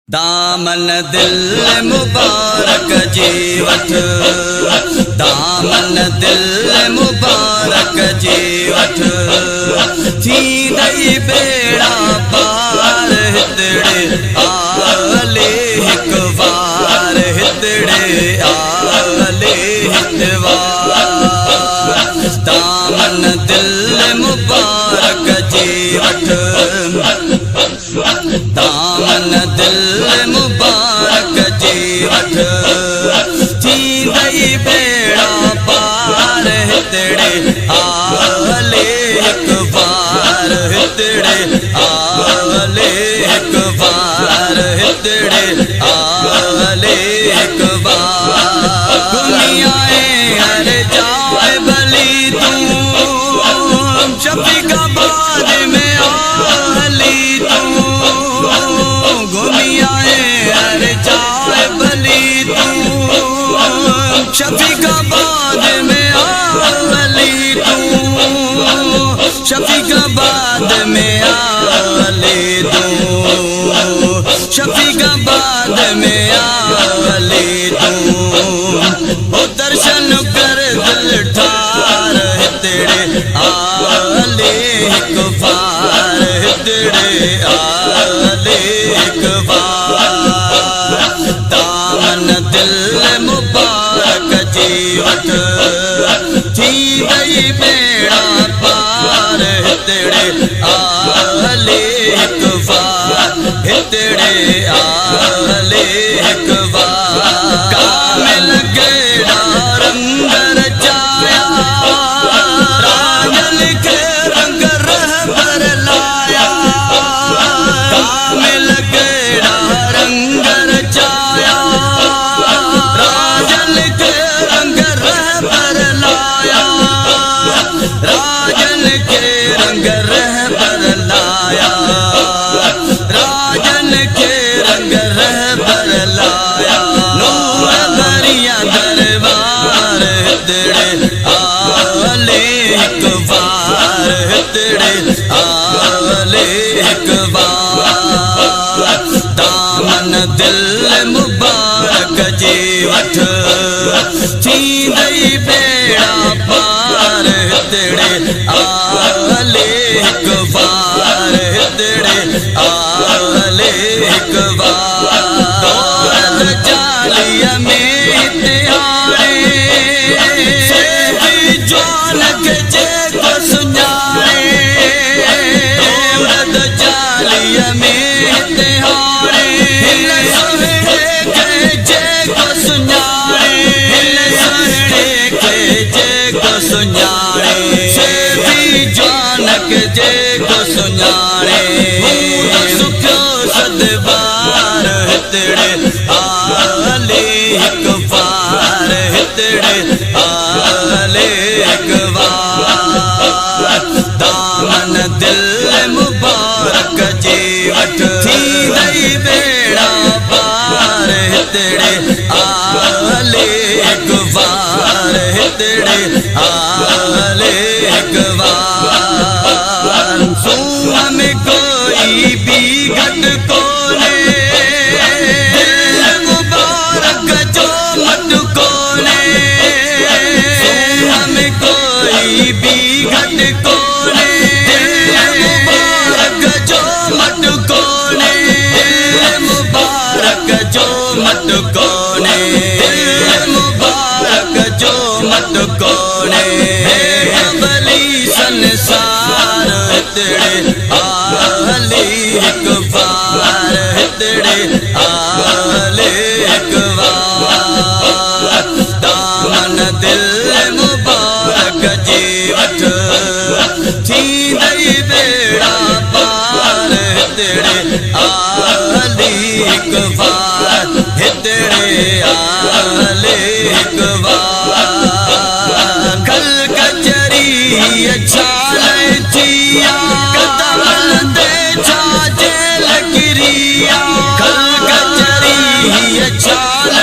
दामन दिल मुबारक जी वठ, दामन दिल मुबारक जी वठ, थी दई बेड़ा पार हितड़े आले हिक वार, हितड़े आले हिक वार। दामन दिल मुबारक जी वठ, दामन दिल मुबारक जी वठ, थी दई बेड़ा पार हितड़े आले हिक वार, हितड़े आले हिक वार, हितड़े आले हिक वार। दुनियाए हर जाए भली तू शफीकाबाद में आली तू, घुमियाए हर जाए भली तू शफीकाबाद में आली तू, शफीकाबाद में आली तू, शफीकाबाद में आली तू। ओ दर्शन कर दिल ठार हितड़े आले हिक वार, हितड़े आले हिक वार। दामन दिल मुबारक जी वठ, थी दई बेड़ा पार हितड़े आले हिक वार, हितड़े आले हिक वार। कामिल गेड़ा रंग रचाया, राजल के रंग रहबर लाया, कामिल गेड़ा रंग रचाया, राजल के रंग रहबर लाया, राजल के रंग रहबर लाया, राजन के रंग रहबर लाया। नूर दरिया दरबार हितड़े आले हिक वार, हितड़े आले हिक वार। दामन दिल मुबारक जी वठ, थी दई बेड़ा पार हितड़े आले हिक वार, हितड़े आले हिक वार। दौलत जालिया में इतिहारे सेठी जवान के जेको सुञाणे, दौलत जालिया में इतिहारे हिन सुहिणे के जेको सुञाणे, हिन सुहिणे के जेको सुञाणे, सेठी जवान के जेको सुञाणे। सुखियो सदबार हितड़े आले हिक वार, हितड़े आले हिक वार। दामन दिल मुबारक जी वठ, थी दई बेड़ा पार हितड़े आले हिक वार, हितड़े आले हिक वार। सूह में कोई भी घट कोने, दिल मुबारक जो मट कोने, सूह में कोई भी घट कोने, दिल मुबारक जो मट कोने, दिल मुबारक जो मट कोने, दिल मुबारक जो मट कोने। भली संसार हितड़े आले हिक वार, हितड़े आले हिक वार। दामन दिल मुबारक जी वठ, थी दई बेड़ा पार हितड़े आले हिक वार, हितड़े आले हिक वार। कल कचरी छाल थिया, कदमन ते छाजे लकरिया, कल कचरी छाल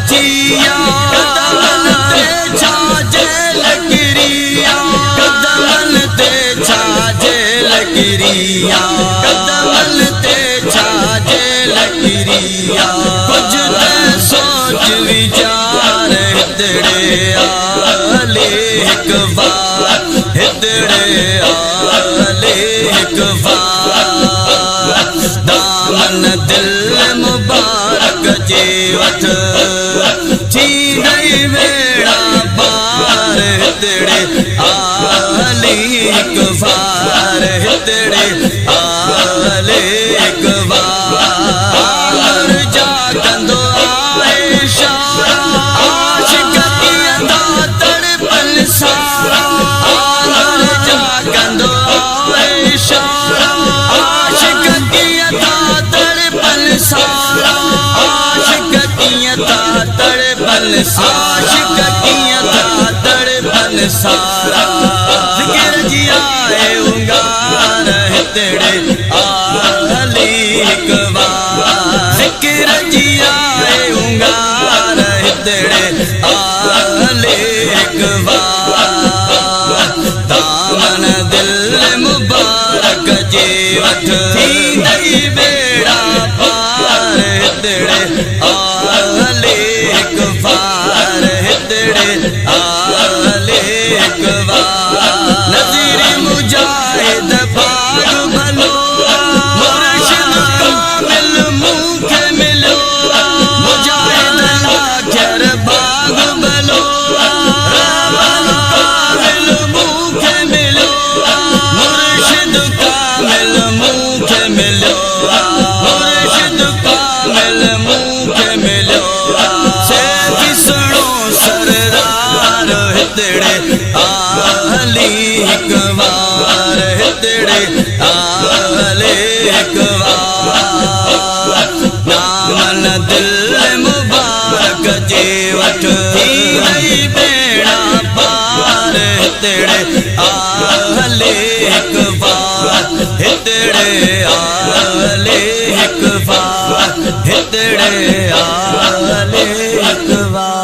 थिया, कदमन ते छाजे लकरिया, कदमन ते छाजे लकरिया, कदमन ते छाजे लकरिया। रजिया कुछ ते सोच विचार हितड़े आले एक बार हितड़े आले एक बार दामन दिल मुबारक जे वठ थी गई बेड़ा पार हितड़े आले एक बार हितड़े आले एक बार जा कंदो आए इशारा आशिक कीअं था तड़पन सारा जा कंदो आए इशारा आशिक कीअं था तड़पन सारा आशिक कीअं था तड़पन आशिक कीअं था तड़पन सारा ज़िक्र जी आए उंगार हितड़े आले एक बार ज़िक्र जी आए उंगार हितड़े आले एक बार दामन दिल मुबारक जे वठ थी गई बेड़ा पार हितड़े आले एक बार हितड़े आले एक बार नज़ीर मुजाहिद बाग भलो मुर्शिद कामिल मूंखे मिलो मुजाहिद आखिर बाग भलो रहमान कामिल मूंखे मिलो मुर्शिद कामिल मूंखे मिलो मुर्शिद कामिल मूंखे मिलो सैफ़ी सुणो सरदार हितड़े आले एक बार हितड़े आले एक बार दामन दिल मुबारक जे वठ थी गई बेड़ा पार हितड़े आले एक बार हितड़े आले एक बार हितड़े आले एक बार।